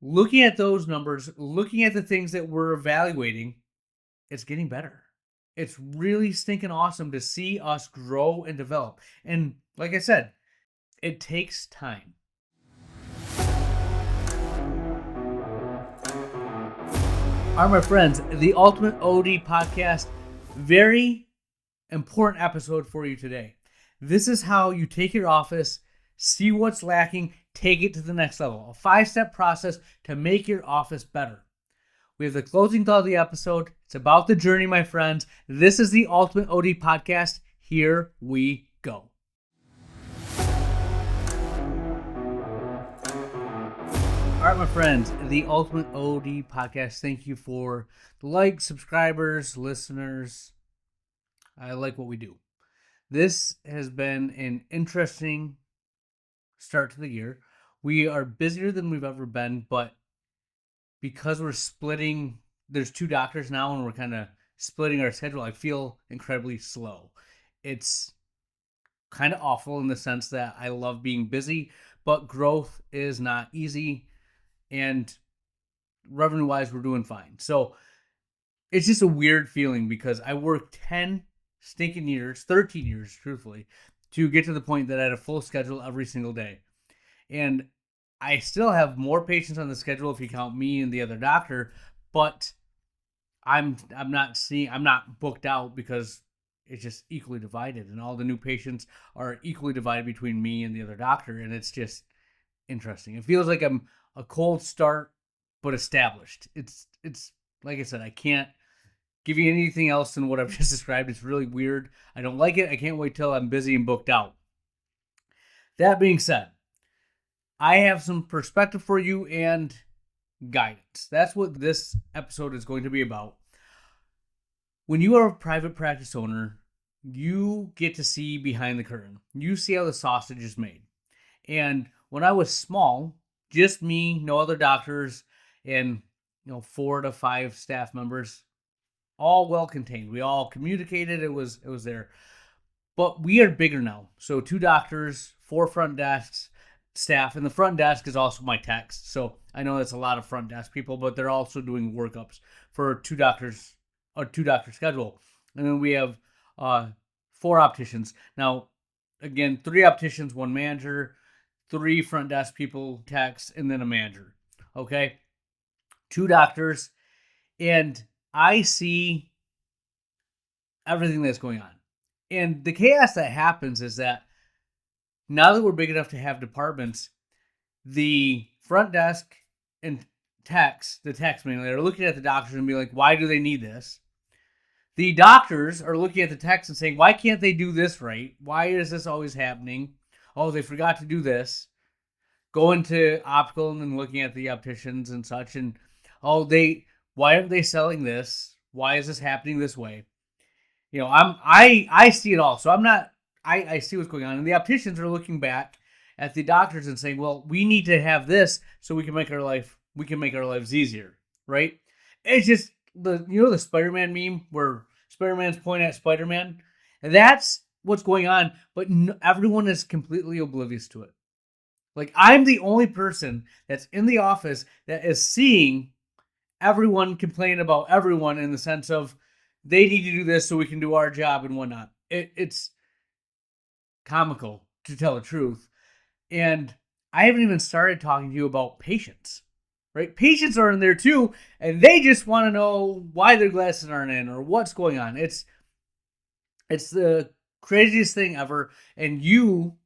looking at those numbers, looking at the things that we're evaluating, it's getting better. It's really stinking awesome to see us grow and develop. And like I said, it takes time. All right, my friends, the Ultimate OD podcast, very important episode for you today. This is how you take your office, see what's lacking, take it to the next level. A 5-step process to make your office better. We have the closing thought of the episode. It's about the journey, my friends. This is the Ultimate OD podcast. Here we go. All right, my friends, the Ultimate OD podcast. Thank you for the likes, subscribers, listeners. I like what we do. This has been an interesting start to the year. We are busier than we've ever been, but because we're splitting, there's 2 doctors now, and we're kind of splitting our schedule, I feel incredibly slow. It's kind of awful in the sense that I love being busy, but growth is not easy, and revenue wise, we're doing fine. So it's just a weird feeling because I worked 10 stinking years, 13 years, truthfully, to get to the point that I had a full schedule every single day. And I still have more patients on the schedule if you count me and the other doctor, but I'm not booked out because it's just equally divided, and all the new patients are equally divided between me and the other doctor, and it's just interesting. It feels like I'm a cold start but established. It's like I said, I can't give you anything else than what I've just described. It's really weird. I don't like it. I can't wait till I'm busy and booked out. That being said, I have some perspective for you and guidance. That's what this episode is going to be about. When you are a private practice owner, you get to see behind the curtain. You see how the sausage is made. And when I was small, just me, no other doctors, and 4 to 5 staff members, all well contained. We all communicated. It was there. But we are bigger now. So 2 doctors, 4 front desks, staff, and the front desk is also my techs. So I know that's a lot of front desk people, but they're also doing workups for 2 doctors, a 2-doctor schedule. And then we have 4 opticians. Now, again, 3 opticians, 1 manager, 3 front desk people, techs, and then a manager. Okay? 2 doctors. And I see everything that's going on. And the chaos that happens is that now that we're big enough to have departments, the front desk and the techs mainly, are looking at the doctors and be like, why do they need this? The doctors are looking at the techs and saying, why can't they do this right? Why is this always happening? Oh, they forgot to do this. Going to optical and then looking at the opticians and such, and why aren't they selling this? Why is this happening this way? I see it all. So I see what's going on. And the opticians are looking back at the doctors and saying, well, we need to have this so we can make our lives easier, right? It's just the Spider-Man meme where Spider-Man's pointing at Spider-Man. And that's what's going on, but everyone is completely oblivious to it. Like, I'm the only person that's in the office that is seeing everyone complain about everyone in the sense of they need to do this so we can do our job and whatnot. It's comical, to tell the truth. And I haven't even started talking to you about patients, right? Patients are in there too, and they just want to know why their glasses aren't in or what's going on. It's the craziest thing ever. And you,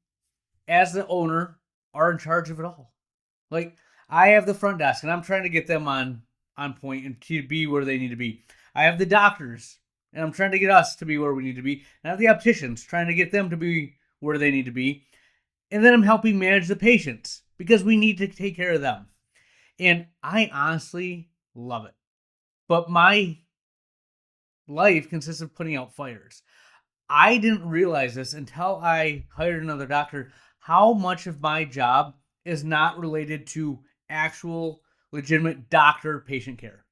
as the owner, are in charge of it all. Like, I have the front desk, and I'm trying to get them on point and to be where they need to be. I have the doctors, and I'm trying to get us to be where we need to be. And I have the opticians, trying to get them to be where they need to be. And then I'm helping manage the patients because we need to take care of them. And I honestly love it. But my life consists of putting out fires. I didn't realize this until I hired another doctor, how much of my job is not related to actual legitimate doctor-patient care.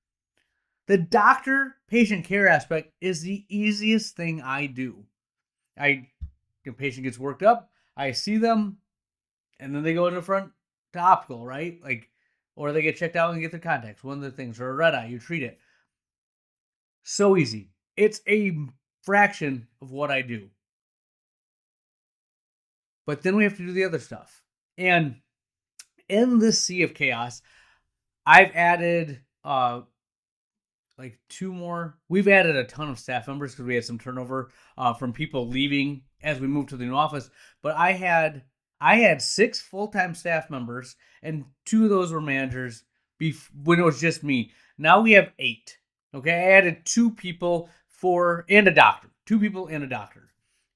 The doctor-patient care aspect is the easiest thing I do. The patient gets worked up, I see them, and then they go in the front to optical, right? Like, or they get checked out and get their contacts. One of the things, or a red eye, you treat it. So easy. It's a fraction of what I do. But then we have to do the other stuff. And in this sea of chaos, I've added like two more. We've added a ton of staff members because we had some turnover from people leaving as we moved to the new office. But I had 6 full-time staff members, and 2 of those were managers when it was just me. Now we have 8. Okay, I added 2 people and a doctor. 2 people and a doctor,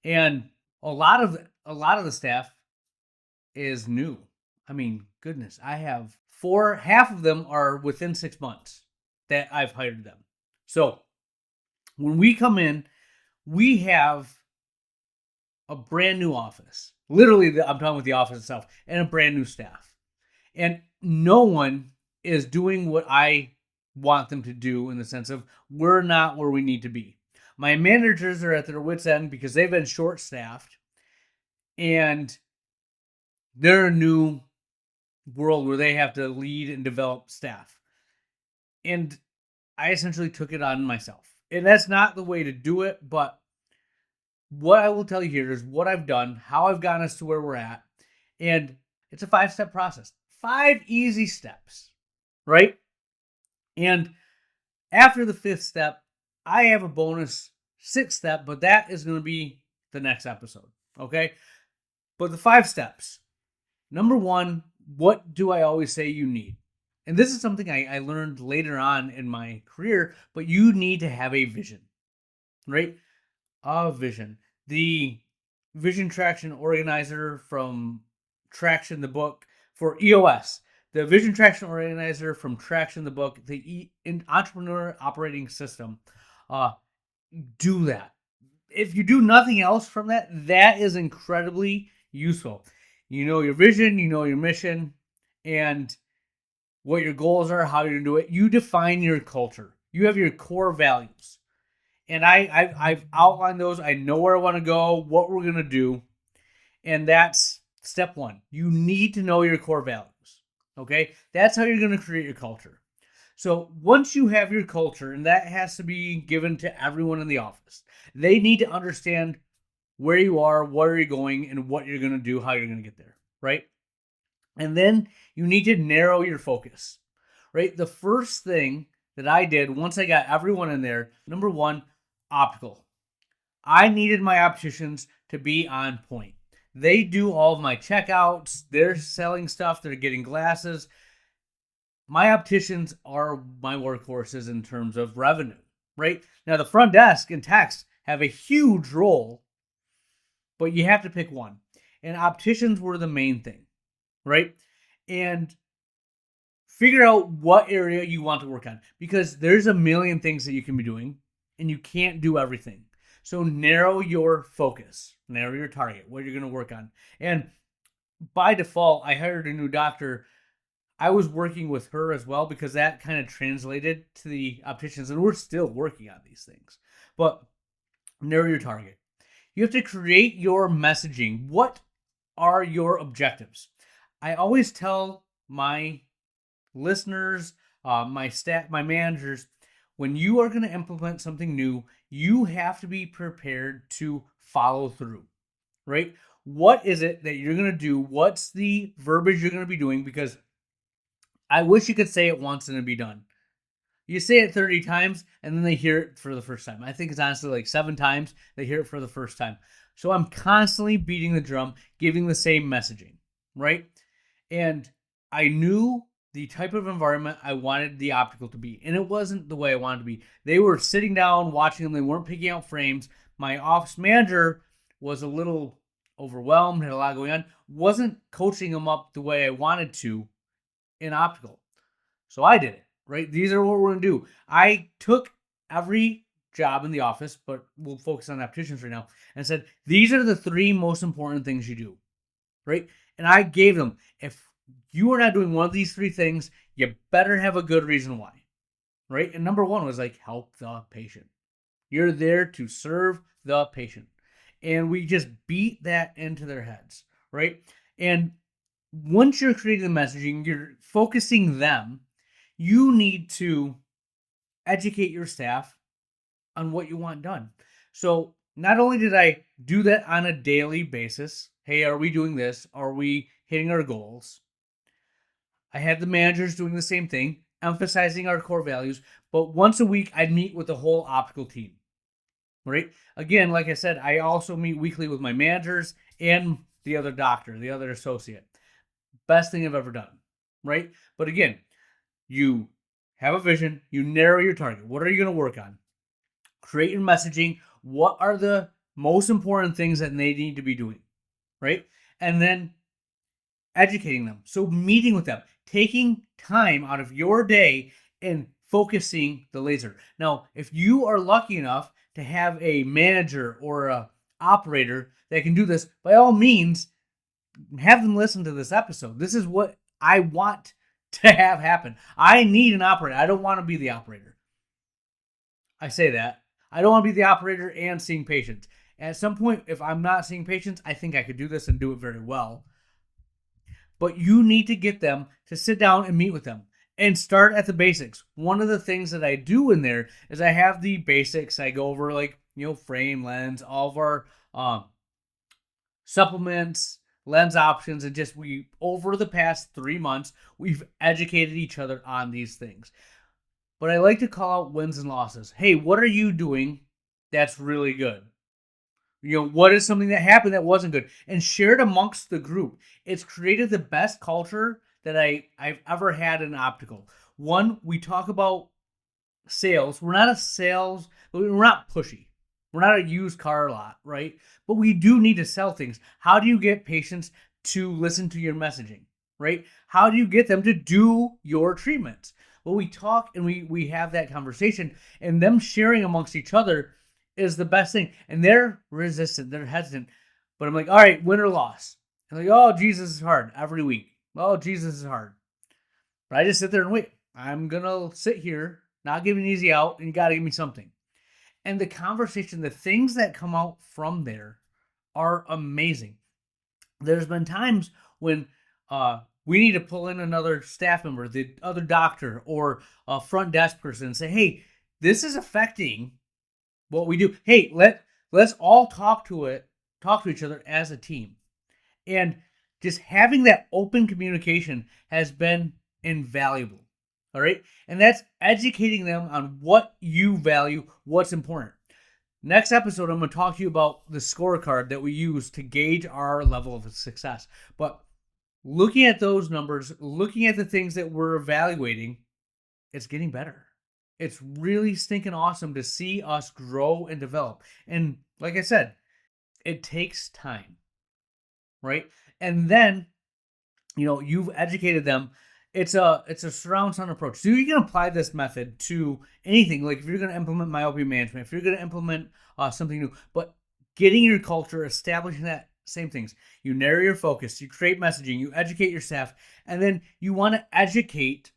and a lot of the staff is new. I mean, goodness, I have 4. Half of them are within 6 months that I've hired them. So when we come in, we have a brand new office. Literally, I'm talking with the office itself, and a brand new staff. And no one is doing what I want them to do, in the sense of we're not where we need to be. My managers are at their wits' end because they've been short-staffed, and they're a new world where they have to lead and develop staff. And I essentially took it on myself. And that's not the way to do it, but what I will tell you here is what I've done, how I've gotten us to where we're at, and it's a 5-step process. 5 easy steps, right? And after the 5th step, I have a bonus 6th step, but that is going to be the next episode, okay? But the 5 steps. Number 1, what do I always say you need? And this is something I learned later on in my career, but you need to have a vision, right? A vision. The Vision Traction Organizer from Traction the book for EOS. The Vision Traction Organizer from Traction the book, the Entrepreneur Operating System. Do that. If you do nothing else from that, that is incredibly useful. You know your vision, you know your mission, and what your goals are, how you're going to do it. You define your culture. You have your core values. And I've outlined those. I know where I want to go, what we're going to do. And that's step 1. You need to know your core values. Okay? That's how you're going to create your culture. So once you have your culture, and that has to be given to everyone in the office, they need to understand where you are, where you're going, and what you're going to do, how you're going to get there. Right? And then you need to narrow your focus, right? The first thing that I did once I got everyone in there, number 1, optical. I needed my opticians to be on point. They do all of my checkouts. They're selling stuff. They're getting glasses. My opticians are my workhorses in terms of revenue, right? Now, the front desk and techs have a huge role, but you have to pick one. And opticians were the main thing. Right? And figure out what area you want to work on, because there's a million things that you can be doing and you can't do everything. So narrow your focus, narrow your target, what you're going to work on. And by default, I hired a new doctor. I was working with her as well because that kind of translated to the opticians, and we're still working on these things. But narrow your target. You have to create your messaging. What are your objectives? I always tell my listeners, my staff, my managers, when you are going to implement something new, you have to be prepared to follow through, right? What is it that you're going to do? What's the verbiage you're going to be doing? Because I wish you could say it once and it'd be done. You say it 30 times and then they hear it for the first time. I think it's honestly like 7 times they hear it for the first time. So I'm constantly beating the drum, giving the same messaging, right? And I knew the type of environment I wanted the optical to be. And it wasn't the way I wanted it to be. They were sitting down, watching them. They weren't picking out frames. My office manager was a little overwhelmed, had a lot going on. Wasn't coaching them up the way I wanted to in optical. So I did it, right? These are what we're going to do. I took every job in the office, but we'll focus on opticians right now, and said, these are the 3 most important things you do, right? And I gave them, if you are not doing one of these 3 things, you better have a good reason why, right? And number 1 was like, help the patient. You're there to serve the patient. And we just beat that into their heads, right? And once you're creating the messaging, you're focusing them, you need to educate your staff on what you want done. So not only did I do that on a daily basis, hey, are we doing this? Are we hitting our goals? I had the managers doing the same thing, emphasizing our core values. But once a week, I'd meet with the whole optical team, right? Again, like I said, I also meet weekly with my managers and the other doctor, the other associate. Best thing I've ever done, right? But again, you have a vision, you narrow your target. What are you going to work on? Create your messaging. What are the most important things that they need to be doing, right? And then educating them. So meeting with them, taking time out of your day and focusing the laser. Now, if you are lucky enough to have a manager or a operator that can do this, by all means, have them listen to this episode. This is what I want to have happen. I need an operator. I don't want to be the operator. I say that. I don't want to be the operator and seeing patients. At some point, if I'm not seeing patients, I think I could do this and do it very well. But you need to get them to sit down and meet with them and start at the basics. One of the things that I do in there is I have the basics. I go over like, frame, lens, all of our supplements, lens options, and just we over the past 3 months, we've educated each other on these things. But I like to call out wins and losses. Hey, what are you doing that's really good? What is something that happened that wasn't good? And share it amongst the group. It's created the best culture that I've ever had in optical. One, we talk about sales. We're not pushy. We're not a used car lot, right? But we do need to sell things. How do you get patients to listen to your messaging, right? How do you get them to do your treatments? Well, we talk and we have that conversation, and them sharing amongst each other is the best thing. And they're resistant, they're hesitant. But I'm like, all right, win or loss. And like, oh, Jesus is hard every week. Oh, Jesus is hard. But I just sit there and wait. I'm gonna sit here, not give an easy out, and you gotta give me something. And the conversation, the things that come out from there are amazing. There's been times when we need to pull in another staff member, the other doctor, or a front desk person, and say, hey, this is affecting what we do. Hey, let's all talk to each other as a team. And just having that open communication has been invaluable. All right. And that's educating them on what you value, what's important. Next episode, I'm going to talk to you about the scorecard that we use to gauge our level of success. But looking at those numbers, looking at the things that we're evaluating, it's getting better. It's really stinking awesome to see us grow and develop. And like I said, it takes time, right? And then, you've educated them. It's a surround sound approach. So you can apply this method to anything. Like if you're going to implement myopia management, if you're going to implement something new, but getting your culture, establishing that same things. You narrow your focus, you create messaging, you educate your staff, and then you want to educate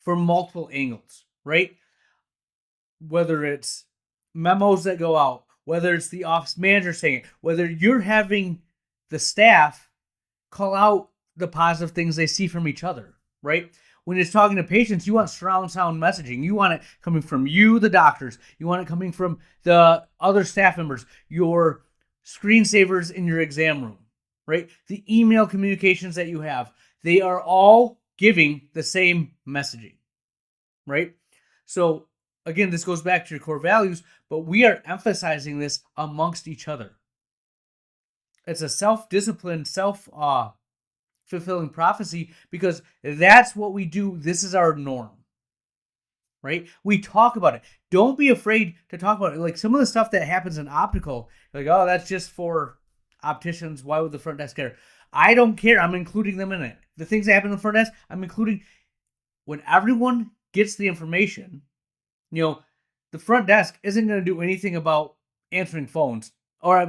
from multiple angles, right? Whether it's memos that go out, whether it's the office manager saying it, whether you're having the staff call out the positive things they see from each other, right? When it's talking to patients, you want surround sound messaging. You want it coming from you, the doctors. You want it coming from the other staff members, your screensavers in your exam room, right? The email communications that you have, they are all giving the same messaging, right? So again, this goes back to your core values, but we are emphasizing this amongst each other. It's a self-disciplined, fulfilling prophecy because that's what we do. This is our norm, right? We talk about it. Don't be afraid to talk about it. Like some of the stuff that happens in optical, like, oh, that's just for opticians. Why would the front desk care? I don't care. I'm including them in it. The things that happen in the front desk, I'm including. When everyone gets the information, the front desk isn't going to do anything about answering phones. Or,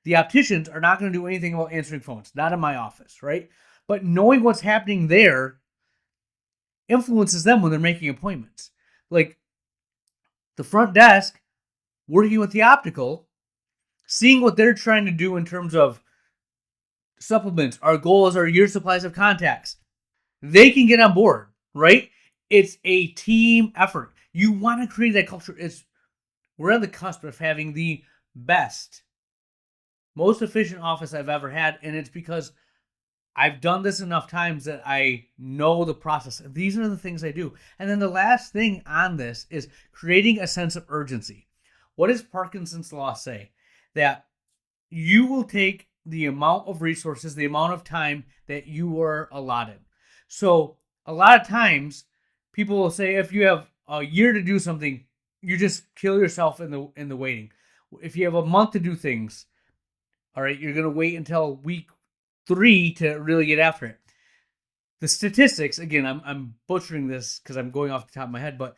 the opticians are not going to do anything about answering phones. Not in my office, right? But knowing what's happening there influences them when they're making appointments. Like the front desk working with the optical, seeing what they're trying to do in terms of supplements, our goals, our year supplies of contacts. They can get on board, right? It's a team effort. You want to create that culture. We're on the cusp of having the best, most efficient office I've ever had, and it's because I've done this enough times that I know the process. These are the things I do. And then the last thing on this is creating a sense of urgency. What does Parkinson's law say? That you will take the amount of resources, the amount of time that you were allotted. So a lot of times people will say if you have a year to do something, you just kill yourself in the waiting. If you have a month to do things, all right, you're gonna wait until week 3 to really get after it. The statistics, again, I'm butchering this because I'm going off the top of my head, but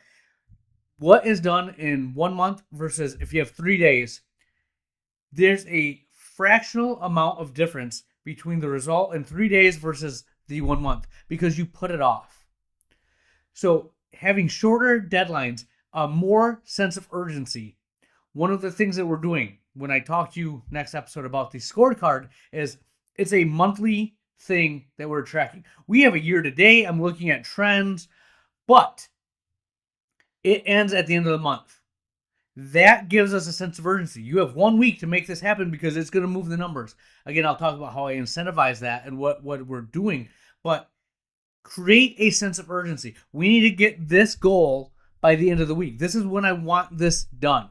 what is done in 1 month versus if you have 3 days, there's a fractional amount of difference between the result in 3 days versus the 1 month because you put it off. So having shorter deadlines, a more sense of urgency. One of the things that we're doing when I talk to you next episode about the scorecard is it's a monthly thing that we're tracking. We have a year to date. I'm looking at trends, but it ends at the end of the month. That gives us a sense of urgency. You have 1 week to make this happen because it's going to move the numbers. Again, I'll talk about how I incentivize that and what we're doing, but create a sense of urgency. We need to get this goal by the end of the week. This is when I want this done,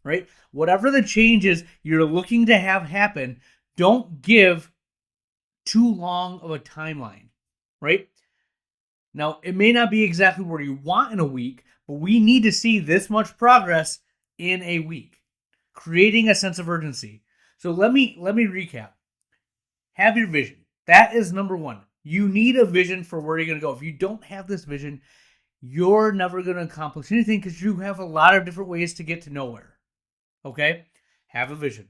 right? Whatever the changes you're looking to have happen, don't give too long of a timeline, right? Now, it may not be exactly where you want in a week, but we need to see this much progress in a week, creating a sense of urgency. So let me recap. Have your vision. That is number one. You need a vision for where you're going to go. If you don't have this vision, you're never going to accomplish anything because you have a lot of different ways to get to nowhere. Okay? Have a vision.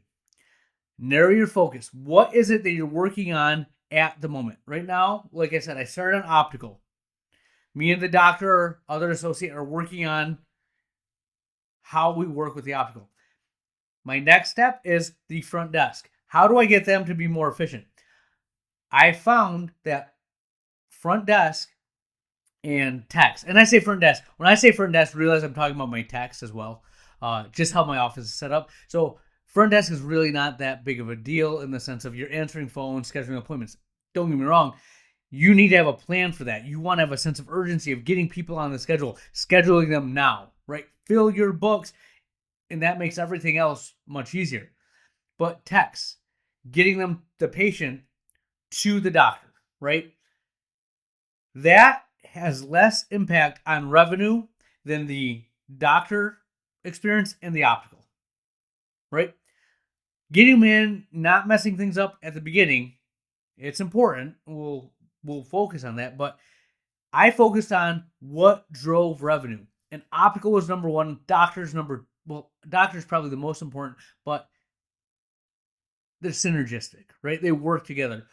Narrow your focus. What is it that you're working on at the moment? Right now, like I said, I started on optical. Me and the doctor or other associate are working on how we work with the optical. My next step is the front desk. How do I get them to be more efficient? I found that front desk and techs, and I say front desk. When I say front desk, realize I'm talking about my techs as well, just how my office is set up. So front desk is really not that big of a deal in the sense of you're answering phones, scheduling appointments. Don't get me wrong. You need to have a plan for that. You want to have a sense of urgency of getting people on the schedule, scheduling them now, right? Fill your books, and that makes everything else much easier. But techs, getting them, the patient, to the doctor, right? That has less impact on revenue than the doctor experience and the optical, right? Getting them in, not messing things up at the beginning, it's important. We'll focus on that, but I focused on what drove revenue. And optical was number one, doctor's probably the most important, but they're synergistic, right? They work together.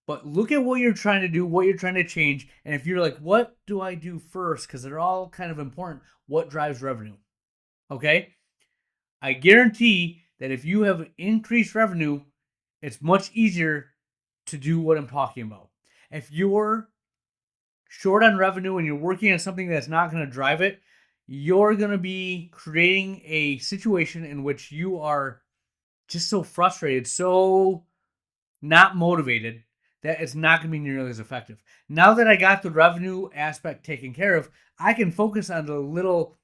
But look at what you're trying to do, what you're trying to change. And if you're like, what do I do first? Because they're all kind of important. What drives revenue? Okay? I guarantee that if you have increased revenue, it's much easier to do what I'm talking about. If you're short on revenue and you're working on something that's not going to drive it, you're going to be creating a situation in which you are just so frustrated, so not motivated that it's not going to be nearly as effective. Now that I got the revenue aspect taken care of, I can focus on the little,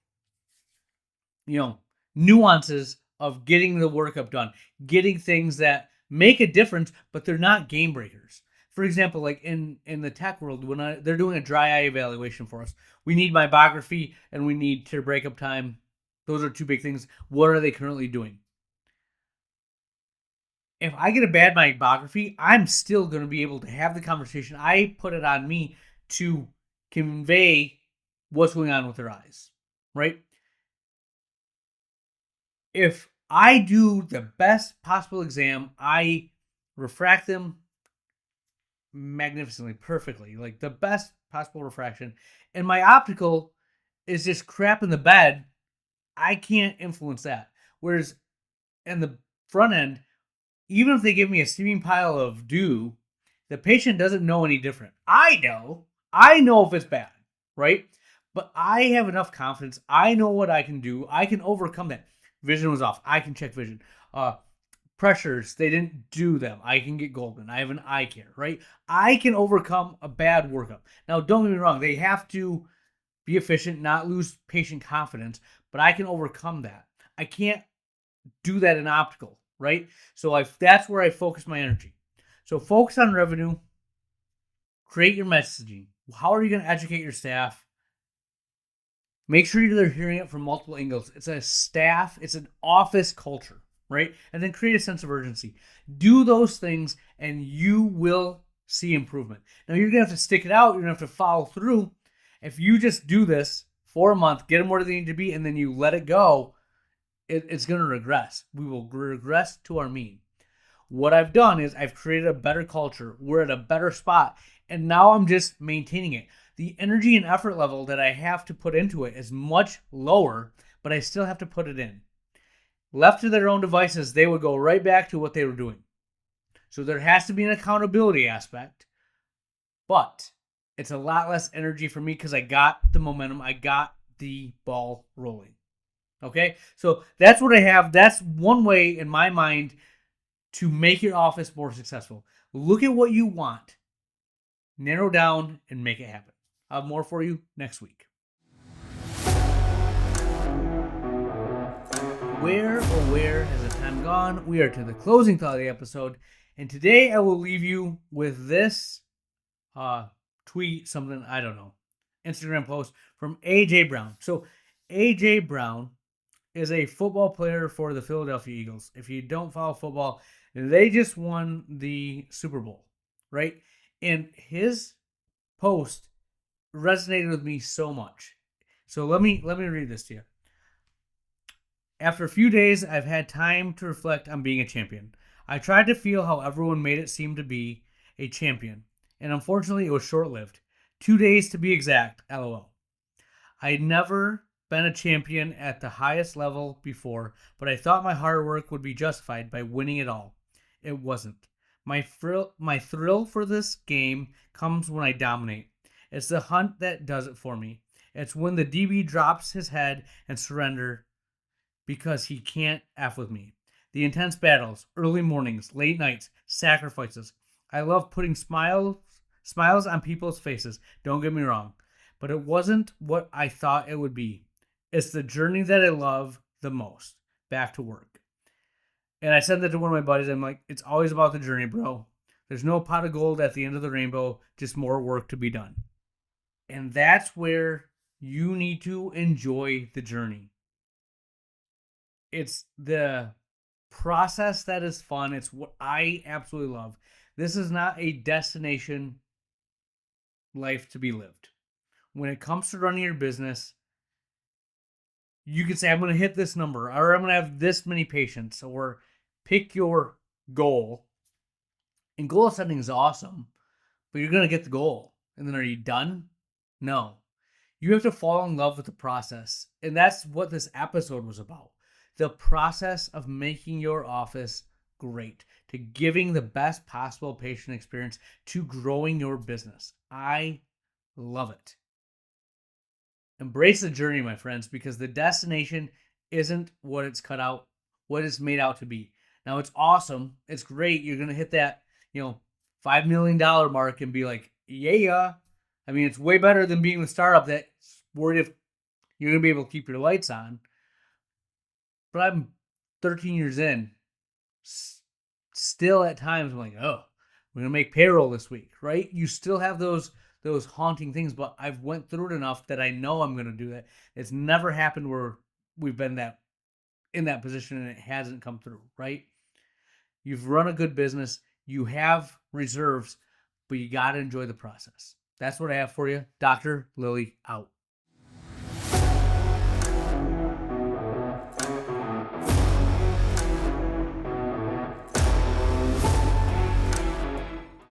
nuances of getting the workup done, getting things that make a difference, but they're not game breakers. For example, like in the tech world, when they're doing a dry eye evaluation for us, we need meibography and we need tear breakup time. Those are two big things. What are they currently doing? If I get a bad meibography, I'm still going to be able to have the conversation. I put it on me to convey what's going on with their eyes, right? If I do the best possible exam, I refract them magnificently, perfectly, like the best possible refraction, and my optical is just crap in the bed, I can't influence that. Whereas in the front end, even if they give me a steaming pile of dew, The patient doesn't know any different. I know if it's bad, right? But I have enough confidence. I know what I can do. I can overcome that. Vision was off. I can check vision. Pressures, they didn't do them. I can get golden. I have an eye care, right? I can overcome a bad workup. Now, don't get me wrong. They have to be efficient, not lose patient confidence, but I can overcome that. I can't do that in optical, right? So that's where I focus my energy. So focus on revenue, create your messaging. How are you going to educate your staff? Make sure they're hearing it from multiple angles. It's a staff, it's an office culture, right? And then create a sense of urgency. Do those things and you will see improvement. Now you're going to have to stick it out. You're going to have to follow through. If you just do this for a month, get them where they need to be, and then you let it go, it's going to regress. We will regress to our mean. What I've done is I've created a better culture. We're at a better spot. And now I'm just maintaining it. The energy and effort level that I have to put into it is much lower, but I still have to put it in. Left to their own devices, they would go right back to what they were doing. So there has to be an accountability aspect, but it's a lot less energy for me because I got the momentum. I got the ball rolling. Okay? So that's what I have. That's one way in my mind to make your office more successful. Look at what you want, narrow down, and make it happen. I'll have more for you next week. Where has the time gone? We are to the closing thought of the episode, and today I will leave you with this tweet, something, I don't know, Instagram post from A.J. Brown. So A.J. Brown is a football player for the Philadelphia Eagles. If you don't follow football, they just won the Super Bowl, right? And his post resonated with me so much. So let me read this to you. After a few days, I've had time to reflect on being a champion. I tried to feel how everyone made it seem to be a champion, and unfortunately it was short-lived. 2 days to be exact, LOL. I had never been a champion at the highest level before, but I thought my hard work would be justified by winning it all. It wasn't. My thrill for this game comes when I dominate. It's the hunt that does it for me. It's when the DB drops his head and surrender because he can't F with me. The intense battles, early mornings, late nights, sacrifices. I love putting smiles on people's faces, don't get me wrong, but it wasn't what I thought it would be. It's the journey that I love the most. Back to work. And I said that to one of my buddies. I'm like, it's always about the journey, bro. There's no pot of gold at the end of the rainbow, just more work to be done. And that's where you need to enjoy the journey. It's the process that is fun. It's what I absolutely love. This is not a destination life to be lived. When it comes to running your business, you can say, I'm going to hit this number, or I'm going to have this many patients, or pick your goal. And goal setting is awesome, but you're going to get the goal. And then are you done? No. You have to fall in love with the process. And that's what this episode was about. The process of making your office great, to giving the best possible patient experience, to growing your business. I love it. Embrace the journey, my friends, because the destination isn't what it's cut out, what it's made out to be. Now, it's awesome. It's great. You're going to hit that, $5 million mark and be like, yeah. I mean, it's way better than being the startup that's worried if you're going to be able to keep your lights on. But I'm 13 years in. Still at times I'm like, oh, we're going to make payroll this week, right? You still have those haunting things, but I've went through it enough that I know I'm going to do that. It's never happened where we've been in that position and it hasn't come through, right? You've run a good business. You have reserves, but you got to enjoy the process. That's what I have for you. Dr. Lily out.